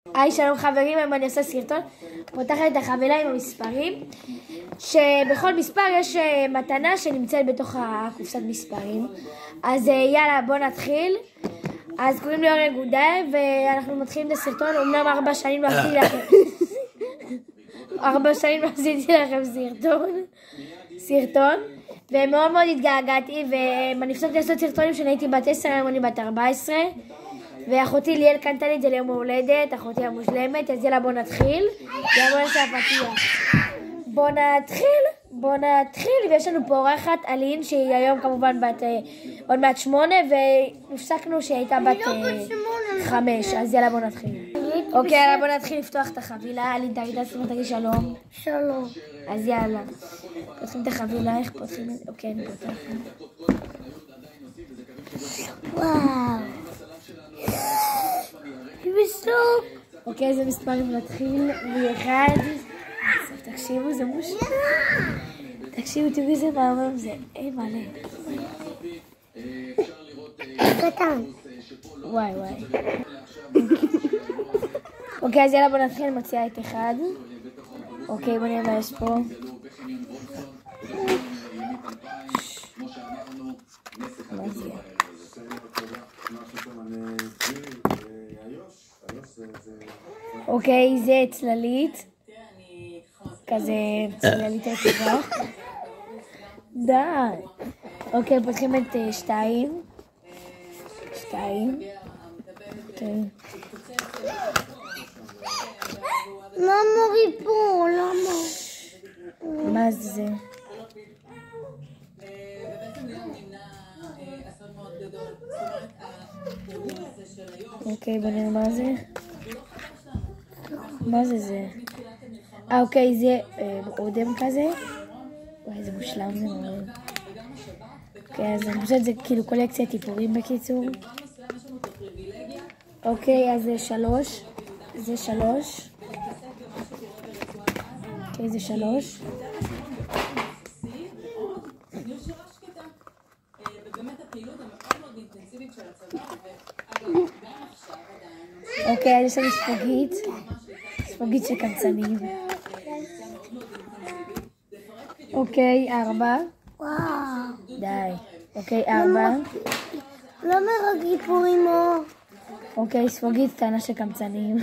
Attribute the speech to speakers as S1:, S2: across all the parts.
S1: היי, שלום חברים, היום אני עושה סרטון, פותחת את החבילה עם המספרים, שבכל מספר יש מתנה שנמצאת בתוך הקופסת מספרים. אז יאללה, בוא נתחיל. אז קוראים לי אורן גודל, ואנחנו מתחילים את הסרטון. אמנם 4 שנים לא עשיתי לכם 4 שנים לא עשיתי לכם סרטון, ומאוד מאוד התגעגעתי, ואני הפסקתי לעשות סרטונים כשאני הייתי בת 10, היום אני בת 14, ואחותי ליאל קנתה לי את זה ליום ההולדת, אחותי המושלמת. אז יאללה, בוא נתחיל. יאללה, בוא נעשה הפתיח. בוא נתחיל, ויש לנו פה אורחת אלין, שהיא היום כמובן בת עוד מעט 8, והפסקנו שהיא הייתה בת 5, אז יאללה, בוא נתחיל. אוקיי, יאללה, בוא נתחיל לפתוח את החבילה. אלין, תגיד שלום.
S2: שלום.
S1: אז יאללה, פותחים את החבילה. איך פותחים את זה? אוקיי, אני פותחת.
S2: וואו. בסוף.
S1: אוקיי, איזה מספרים נתחיל? מ-1. תקשיבו, זה מושלם. תקשיבו, תראו איזה מהמם זה. מלא.
S2: קטן.
S1: וואי. אוקיי, אז יאללה, בוא נתחיל. מוציאה את 1. אוקיי, בוא נראה מה יש פה. מה זה? אוקיי, זה צללית. כזה צללית רטובה. די. אוקיי, פותחים את 2. אוקיי.
S2: למה ריפו? למה?
S1: מה זה? אוקיי, בוא נראה מה זה. מה זה? אוקיי, זה אודם כזה. וואי, זה מושלם, זה מאוד. אוקיי, אז אני חושבת שזה כאילו קולקציית טיפורים בקיצור. אוקיי, אז זה 3. אוקיי, זה 3. אוקיי, אז יש לנו ספוגית של קמצנים. אוקיי, 4.
S2: וואו.
S1: די. אוקיי, 4.
S2: למה רק ריפו אימו?
S1: אוקיי, ספוגית קטנה של קמצנים.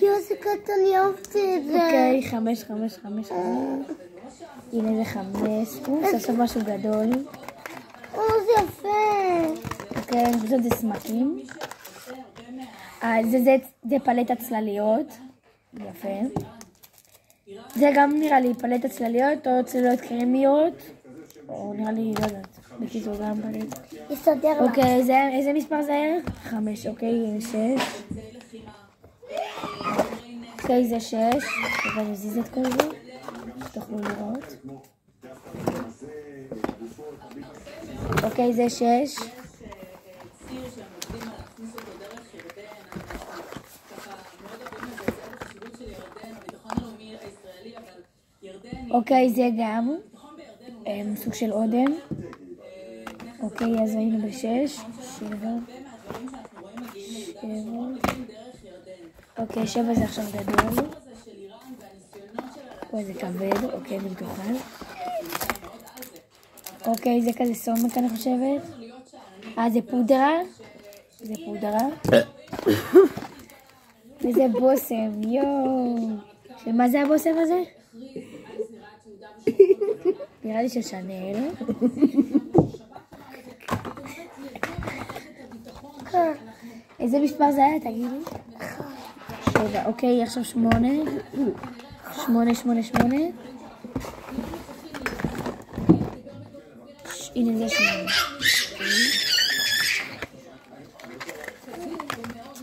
S2: איזה קטן, יופי את זה.
S1: אוקיי, 5. הנה זה 5. עכשיו משהו גדול.
S2: זה יפה.
S1: אוקיי, אני חושבת זה סמקים. זה פלטת צלליות. יפה. זה גם נראה לי פלטת צלליות או צלליות קרמיות. או נראה לי, לא יודעת. בקיצור גם פלטת.
S2: יסדר לה.
S1: אוקיי, איזה מספר זה היה? 5, אוקיי, 6. אוקיי, זה 6. אני אזיז את כל זה. תוכלו לראות. אוקיי, זה 6. אוקיי, זה גם סוג של אודם. אוקיי, אז היינו ב6. 7. אוקיי, 7 זה עכשיו גדול. אוי, זה כבד. אוקיי, זה מתוחל. אוקיי, זה כזה סומק, אני חושבת. זה פודרה. וזה בוסם, יואו. מה זה הבוסם הזה? נראה לי של שנל. איזה מספר זה היה? תגידי. 7. אוקיי, עכשיו 8. 8. הנה זה 8.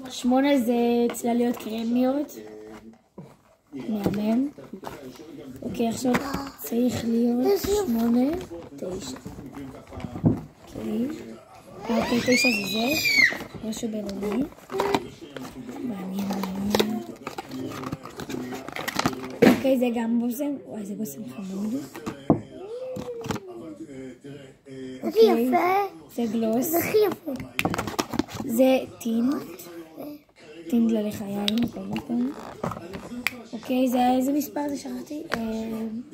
S1: 8 זה צלליות קרמיות. מהמם. אוקיי, עכשיו צריך להיות 8, 9. אוקיי, 9 זה. משהו בינוני. מעניין. אוקיי, זה גם בוסם. וואי, זה בוסם חמוד.
S2: זה יפה.
S1: זה גלוס.
S2: זה הכי יפה.
S1: זה טינט. טינד ללחיים, בכל מקום. אוקיי, זה איזה מספר זה שכחתי?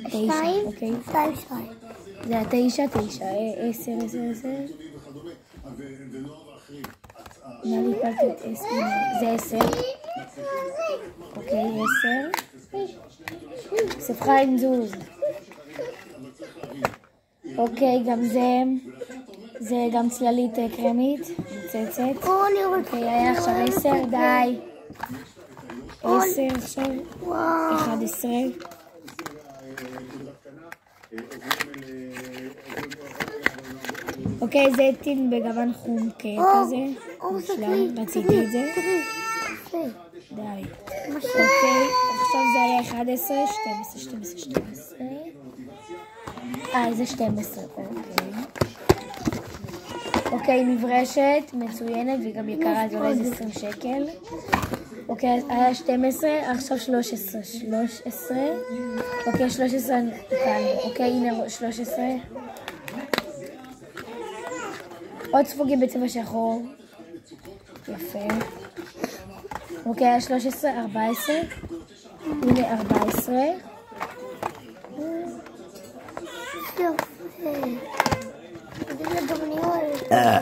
S1: 9, אוקיי.
S2: 2.
S1: זה 9, 10. נא לי פלתי את 10, זה 10. אוקיי, 10. אסף חיים זוז. אוקיי, גם זה גם צללית קרמית, מוצצת. אוקיי, היה עכשיו 10, די. 10 עכשיו, 11. אוקיי, זה טין בגוון חום כזה. מושלם, רציתי את זה. די. אוקיי, עכשיו זה היה 11, 12. זה 12, אוקיי. אוקיי, נברשת, מצוינת, והיא גם יקרה, זה עולה 20 שקל. אוקיי, היה 12, עכשיו 13. אוקיי, 13 כאן. אוקיי, הנה 13. עוד ספוגים בצבע שחור. יפה. אוקיי, היה 13, 14. הנה 14.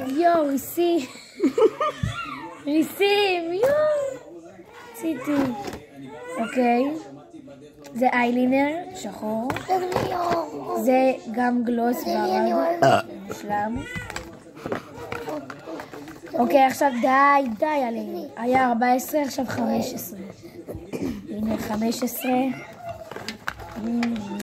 S1: יואו, ריסים, יואו. עשיתי. אוקיי. זה איילינר, שחור. זה גם גלוס ורד. מושלם. אוקיי, עכשיו די עליהם. היה 14, עכשיו 15. הנה 15.